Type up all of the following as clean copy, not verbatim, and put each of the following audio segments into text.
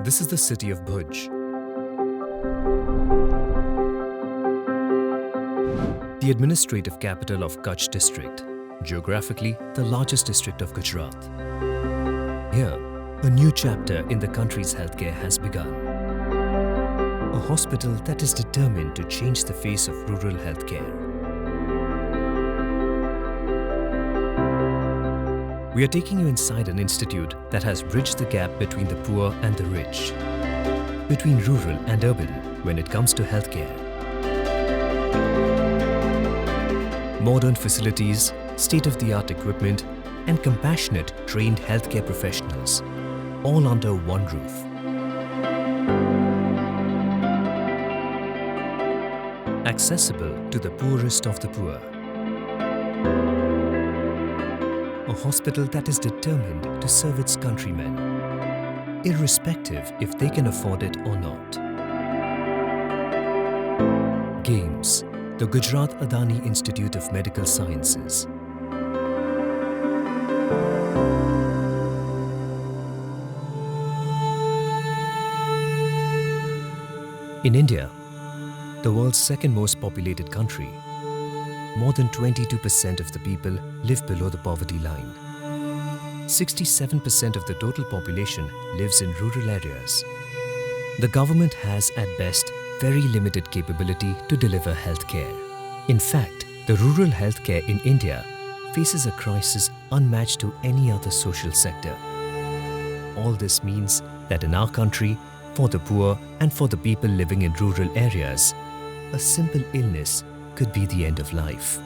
This is the city of Bhuj. The administrative capital of Kutch district, geographically the largest district of Gujarat. Here, a new chapter in the country's healthcare has begun. A hospital that is determined to change the face of rural healthcare. We are taking you inside an institute that has bridged the gap between the poor and the rich, between rural and urban when it comes to healthcare. Modern facilities, state-of-the-art equipment, and compassionate, trained healthcare professionals, all under one roof. Accessible to the poorest of the poor. A hospital that is determined to serve its countrymen, irrespective if they can afford it or not. GAIMS, the Gujarat Adani Institute of Medical Sciences. In India, the world's second most populated country, more than 22% of the people live below the poverty line. 67% of the total population lives in rural areas. The government has, at best, very limited capability to deliver healthcare. In fact, the rural healthcare in India faces a crisis unmatched to any other social sector. All this means that in our country, for the poor and for the people living in rural areas, a simple illness could be the end of life.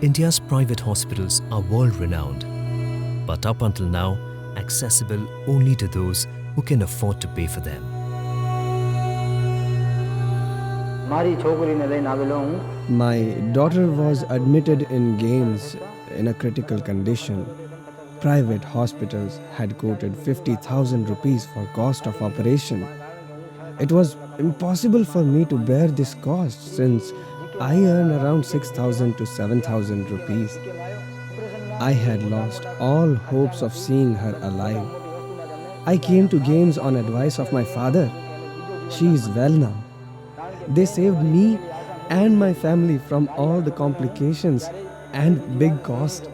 India's private hospitals are world-renowned, but up until now, accessible only to those who can afford to pay for them. My daughter was admitted in GAIMS in a critical condition. Private hospitals had quoted 50,000 rupees for cost of operation. It was impossible for me to bear this cost since I earn around 6,000 to 7,000 rupees. I had lost all hopes of seeing her alive. I came to GAIMS on advice of my father. She is well now. They saved me and my family from all the complications and big cost.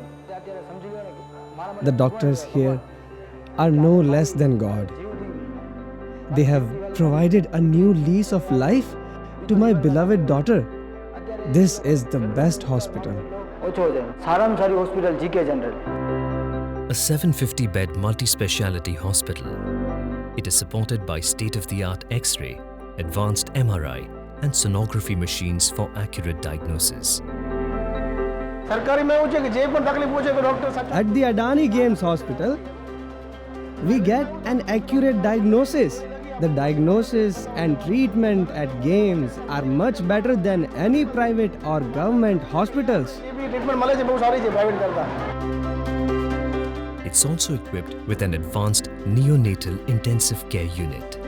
The doctors here are no less than God. They have provided a new lease of life to my beloved daughter. This is the best hospital. A 750-bed multi-speciality hospital. It is supported by state-of-the-art X-ray, advanced MRI and sonography machines for accurate diagnosis. At the Adani GAIMS hospital, we get an accurate diagnosis. The diagnosis and treatment at GAIMS are much better than any private or government hospitals. It's also equipped with an advanced neonatal intensive care unit,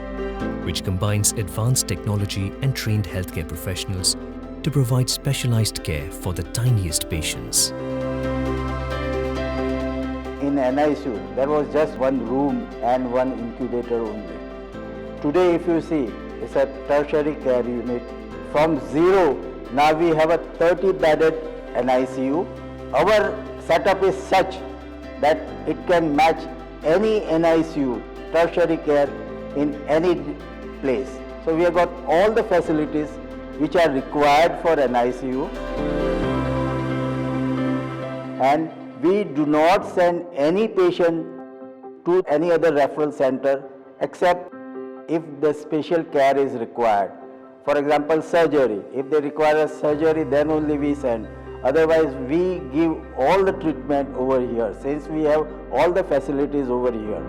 which combines advanced technology and trained healthcare professionals to provide specialized care for the tiniest patients. In NICU, there was just one room and one incubator only. Today, if you see, it's a tertiary care unit. From zero, now we have a 30-bedded NICU. Our setup is such that it can match any NICU, tertiary care in any place. So we have got all the facilities which are required for NICU. And we do not send any patient to any other referral center except if the special care is required. For example, surgery. If they require a surgery, then only we send. Otherwise, we give all the treatment over here, since we have all the facilities over here.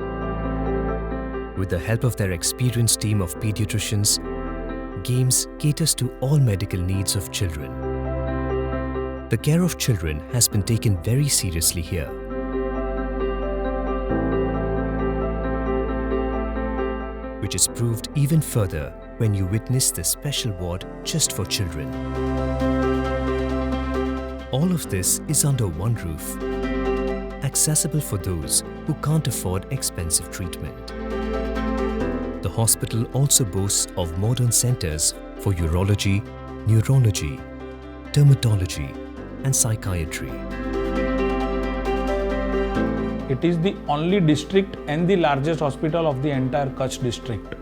With the help of their experienced team of pediatricians, GAIMS caters to all medical needs of children. The care of children has been taken very seriously here. Which is proved even further when you witness the special ward just for children. All of this is under one roof, accessible for those who can't afford expensive treatment. The hospital also boasts of modern centers for urology, neurology, dermatology, and psychiatry. It is the only district and the largest hospital of the entire Kutch district.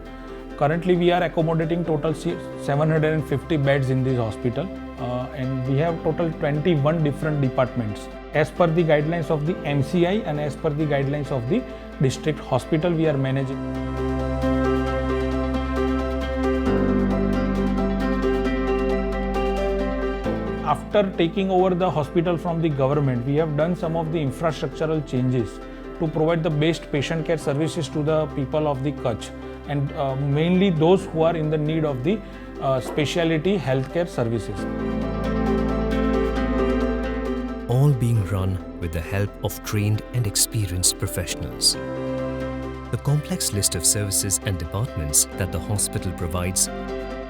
Currently, we are accommodating total 750 beds in this hospital, and we have total 21 different departments. As per the guidelines of the MCI and as per the guidelines of the district hospital, we are managing. After taking over the hospital from the government, we have done some of the infrastructural changes to provide the best patient care services to the people of the Kutch, and mainly those who are in the need of the specialty healthcare services. All being run with the help of trained and experienced professionals. The complex list of services and departments that the hospital provides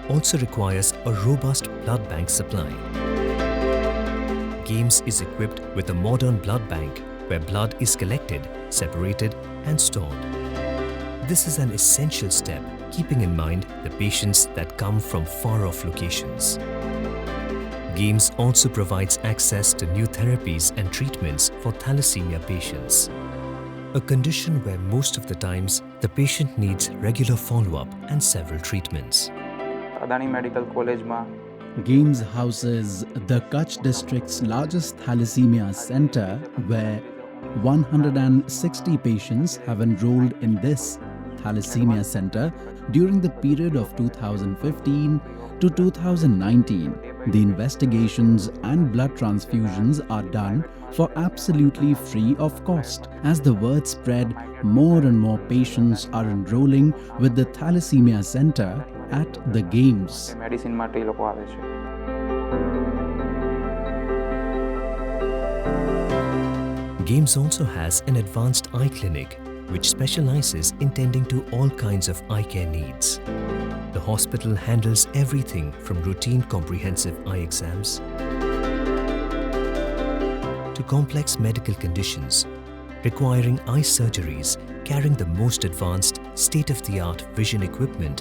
also requires a robust blood bank supply. GAIMS is equipped with a modern blood bank where blood is collected, separated, and stored. This is an essential step, keeping in mind the patients that come from far-off locations. GAIMS also provides access to new therapies and treatments for thalassemia patients, a condition where most of the times the patient needs regular follow-up and several treatments. Adani Medical College ma GAIMS houses the Kutch district's largest thalassemia center, where 160 patients have enrolled in this thalassemia center during the period of 2015 to 2019. The investigations and blood transfusions are done for absolutely free of cost. As the word spread, more and more patients are enrolling with the thalassemia center at the GAIMS. medicine માટે એ લોકો આવે છે. GAIMS also has an advanced eye clinic which specializes in tending to all kinds of eye care needs. The hospital handles everything from routine comprehensive eye exams to complex medical conditions requiring eye surgeries, carrying the most advanced state-of-the-art vision equipment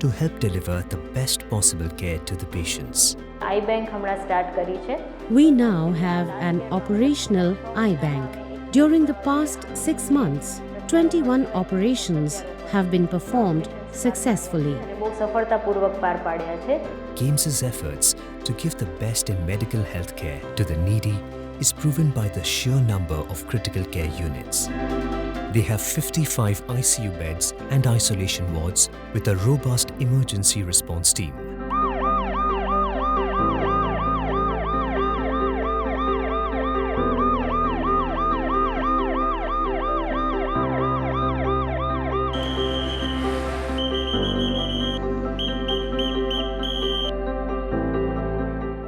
to help deliver the best possible care to the patients. I bank हमरा start करी છે. We now have an operational eye bank. During the past 6 months, 21 operations have been performed successfully. અને બહુ સફળતાપૂર્વક પાર પાડ્યા છે. GAIMS's efforts to give the best in medical healthcare to the needy is proven by the sheer number of critical care units. They have 55 ICU beds and isolation wards with a robust emergency response team.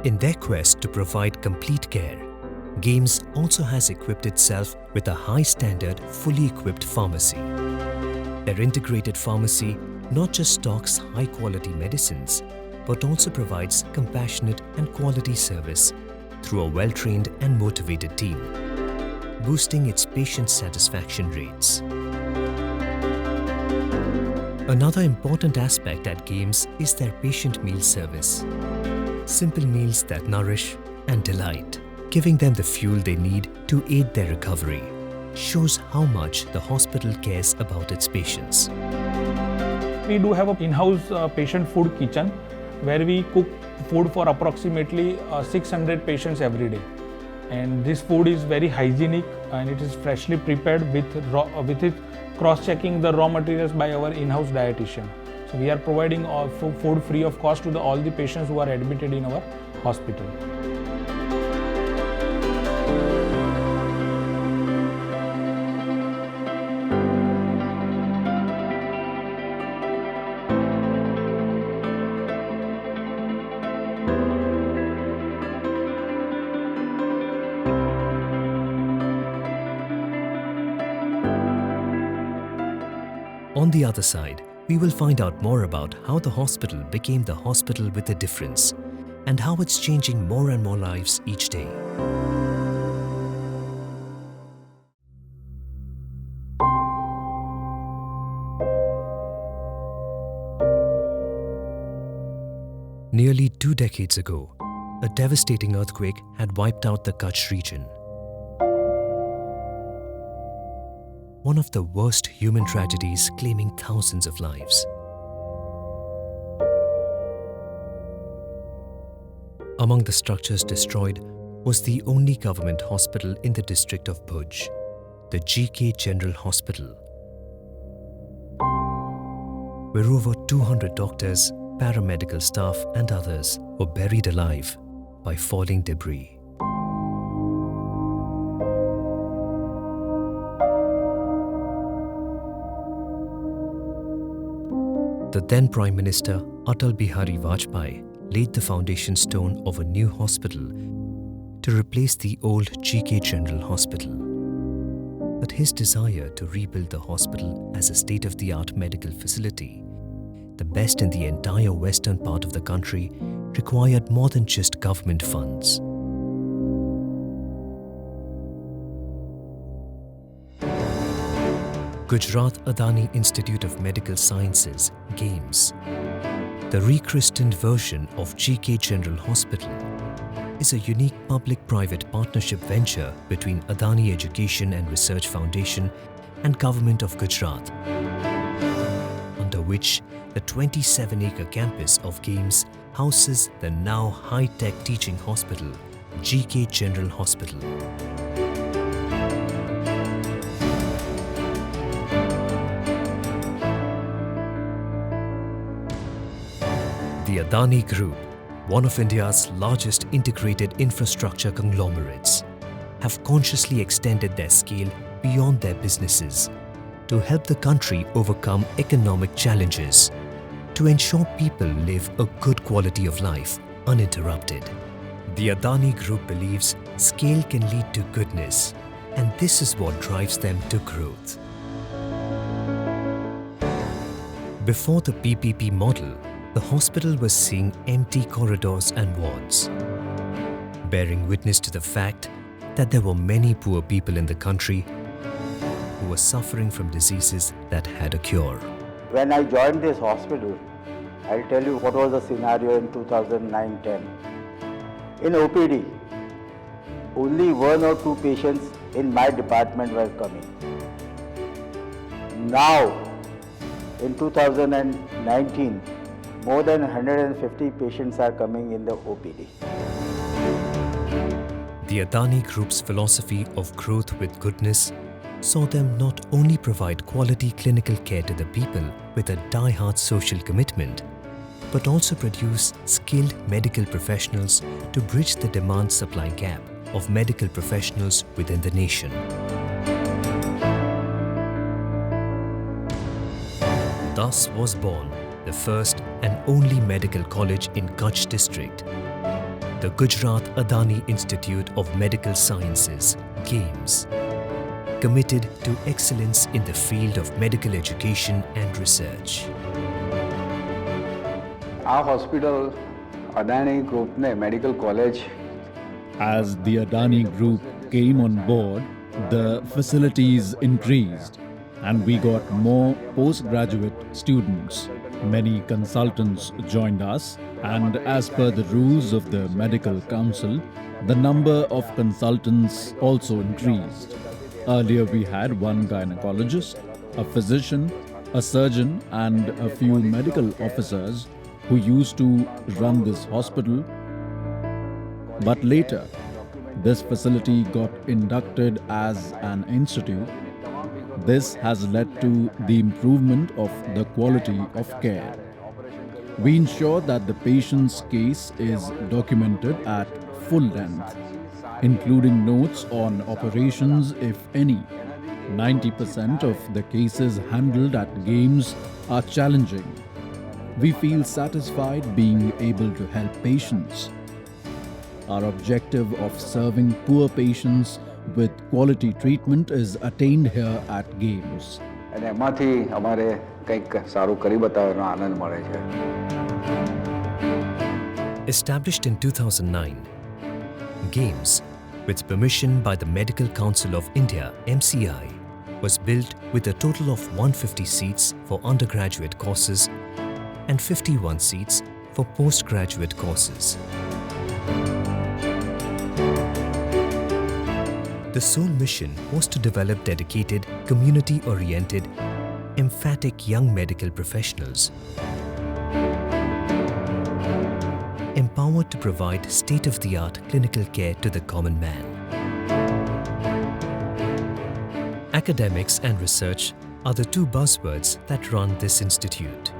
In their quest to provide complete care, GAIMS also has equipped itself with a high-standard, fully equipped pharmacy. Their integrated pharmacy not just stocks high-quality medicines, but also provides compassionate and quality service through a well-trained and motivated team, boosting its patient satisfaction rates. Another important aspect at GAIMS is their patient meal service. Simple meals that nourish and delight, giving them the fuel they need to aid their recovery, shows how much the hospital cares about its patients. We do have an in-house patient food kitchen where we cook food for approximately 600 patients every day. And this food is very hygienic and it is freshly prepared with it cross-checking the raw materials by our in-house dietitian. So we are providing food free of cost to all the patients who are admitted in our hospital. On the other side, we will find out more about how the hospital became the hospital with a difference and how it's changing more and more lives each day. Nearly 2 decades ago, a devastating earthquake had wiped out the Kutch region. One of the worst human tragedies claiming thousands of lives. Among the structures destroyed was the only government hospital in the district of Bhuj, the GK General Hospital, where over 200 doctors, paramedical staff and others were buried alive by falling debris. The then Prime Minister Atal Bihari Vajpayee laid the foundation stone of a new hospital to replace the old GK General Hospital. But his desire to rebuild the hospital as a state-of-the-art medical facility, the best in the entire western part of the country, required more than just government funds. Gujarat Adani Institute of Medical Sciences, GAIMS, the rechristened version of GK General Hospital, is a unique public-private partnership venture between Adani Education and Research Foundation and Government of Gujarat, under which the 27-acre campus of GAIMS houses the now high-tech teaching hospital, GK General Hospital. The Adani Group, one of India's largest integrated infrastructure conglomerates, have consciously extended their scale beyond their businesses to help the country overcome economic challenges, to ensure people live a good quality of life uninterrupted. The Adani Group believes scale can lead to goodness, and this is what drives them to growth. Before the PPP model, the hospital was seeing empty corridors and wards, bearing witness to the fact that there were many poor people in the country who were suffering from diseases that had a cure. When I joined this hospital, I'll tell you what was the scenario in 2009-10. In OPD, only 1 or 2 patients in my department were coming. Now, in 2019, more than 150 patients are coming in the OPD. The Adani Group's philosophy of growth with goodness saw them not only provide quality clinical care to the people with a die-hard social commitment, but also produce skilled medical professionals to bridge the demand-supply gap of medical professionals within the nation. Thus was born the first and only medical college in Kutch district, the Gujarat Adani Institute of Medical Sciences, GAIMS, committed to excellence in the field of medical education and research. Our hospital, Adani Group ne medical college. As the Adani Group came on board, the facilities increased and we got more postgraduate students. Many consultants joined us, and as per the rules of the Medical Council, the number of consultants also increased. Earlier we had 1 gynecologist, a physician, a surgeon and a few medical officers who used to run this hospital. But later, this facility got inducted as an institute. This has led to the improvement of the quality of care. We ensure that the patient's case is documented at full length, including notes on operations if any. 90% of the cases handled at GAIMS are challenging. We feel satisfied being able to help patients. Our objective of serving poor patients with quality treatment is attained here at GAIMS. અને એમાંથી અમારે કંઈક સારું કરી બતાવવાનો આનંદ મળે છે. Established in 2009, GAIMS, with permission by the Medical Council of India (MCI), was built with a total of 150 seats for undergraduate courses and 51 seats for postgraduate courses. The sole mission was to develop dedicated, community-oriented, emphatic young medical professionals, empowered to provide state-of-the-art clinical care to the common man. Academics and research are the two buzzwords that run this institute.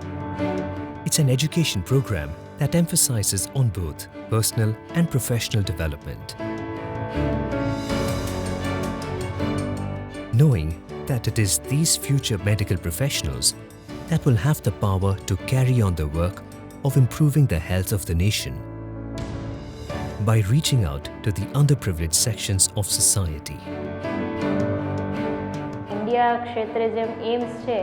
It's an education program that emphasizes on both personal and professional development. Knowing that it is these future medical professionals that will have the power to carry on the work of improving the health of the nation by reaching out to the underprivileged sections of society. India ક્ષેત્રે જેમ AIIMS છે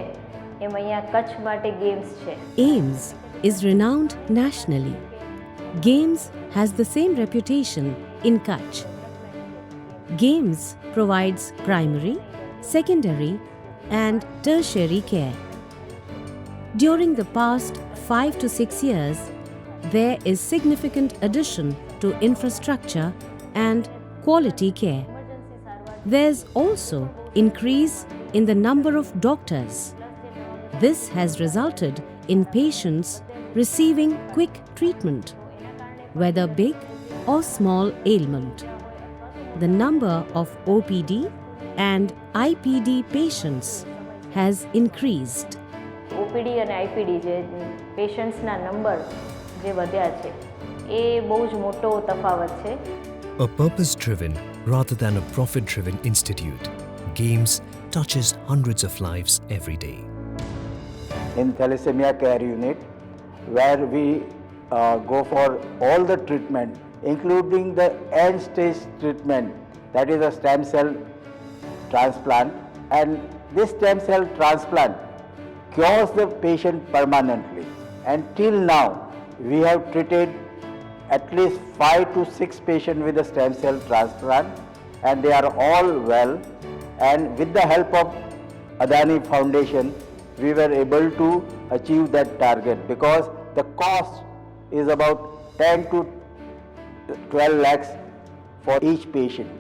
એમ અહીંયા કચ્છ માટે games છે. AIMS is renowned nationally. GAIMS has the same reputation in Kutch. GAIMS provides primary, secondary and tertiary care. During the past 5 to 6 years, there is significant addition to infrastructure and quality care. There's also increase in the number of doctors. This has resulted in patients receiving quick treatment, whether big or small ailment. The number of OPD and IPD patients has increased. OPD અને IPD જે પેશન્ટ્સના number જે વધ્યા છે એ બહુ જ મોટો તફાવત છે. A purpose-driven rather than a profit-driven institute, GAIMS touches hundreds of lives every day. In thalassemia care unit, where we go for all the treatment, including the end stage treatment, that is a stem cell transplant, and this stem cell transplant cures the patient permanently. And till now, we have treated at least 5 to 6 patients with a stem cell transplant, and they are all well. And with the help of Adani Foundation, we were able to achieve that target, because the cost is about 10 to 12 lakhs for each patient.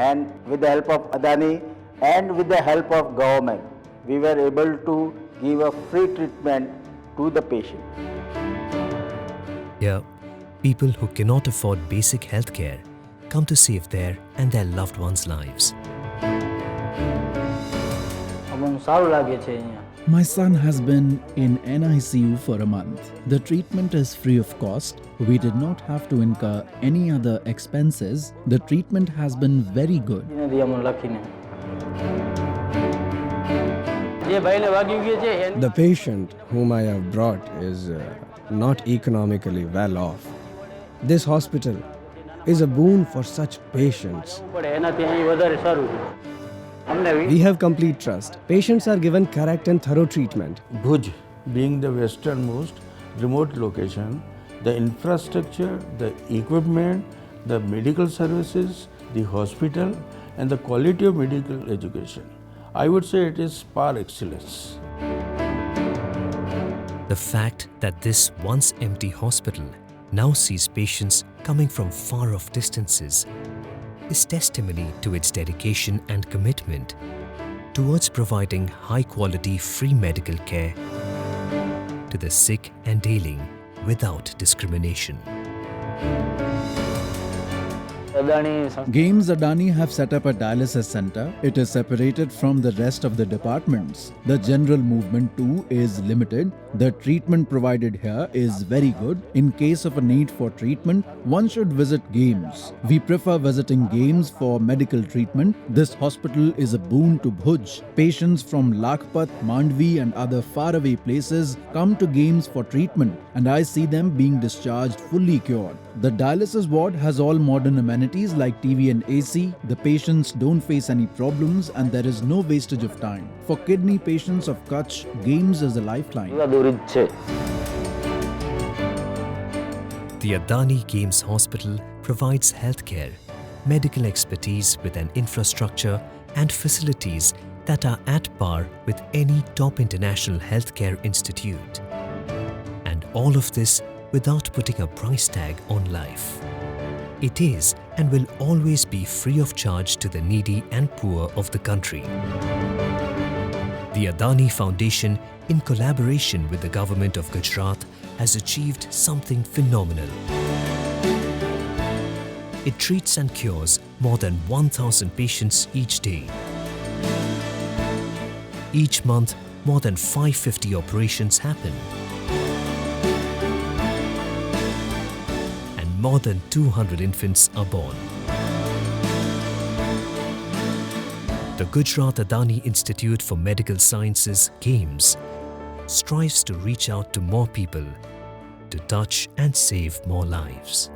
And with the help of Adani and with the help of government, we were able to give a free treatment to the patient. Here, people who cannot afford basic health care come to save their and their loved ones' lives. My son has been in NICU for a month. The treatment is free of cost. We did not have to incur any other expenses. The treatment has been very good. The patient whom I have brought is not economically well off. This hospital is a boon for such patients. We have complete trust. Patients are given correct and thorough treatment. Bhuj, being the westernmost remote location, the infrastructure, the equipment, the medical services, the hospital, and the quality of medical education, I would say it is par excellence. The fact that this once empty hospital now sees patients coming from far off distances is testimony to its dedication and commitment towards providing high quality free medical care to the sick and ailing without discrimination. GAIMS Adani have set up a dialysis center. It is separated from the rest of the departments. The general movement too is limited. The treatment provided here is very good. In case of a need for treatment, one should visit GAIMS. We prefer visiting GAIMS for medical treatment. This hospital is a boon to Bhuj. Patients from Lakhpat, Mandvi and other faraway places come to GAIMS for treatment, and I see them being discharged fully cured. The dialysis ward has all modern amenities like TV and AC. The patients don't face any problems and there is no wastage of time. For kidney patients of Kutch, GAIMS is a lifeline. The Adani GAIMS Hospital provides healthcare, medical expertise with an infrastructure and facilities that are at par with any top international healthcare institute. And all of this without putting a price tag on life. It is and will always be free of charge to the needy and poor of the country. The Adani Foundation, in collaboration with the government of Gujarat, has achieved something phenomenal. It treats and cures more than 1,000 patients each day. Each month, more than 550 operations happen. And more than 200 infants are born. The Gujarat Adani Institute for Medical Sciences, GAIMS, strives to reach out to more people, to touch and save more lives.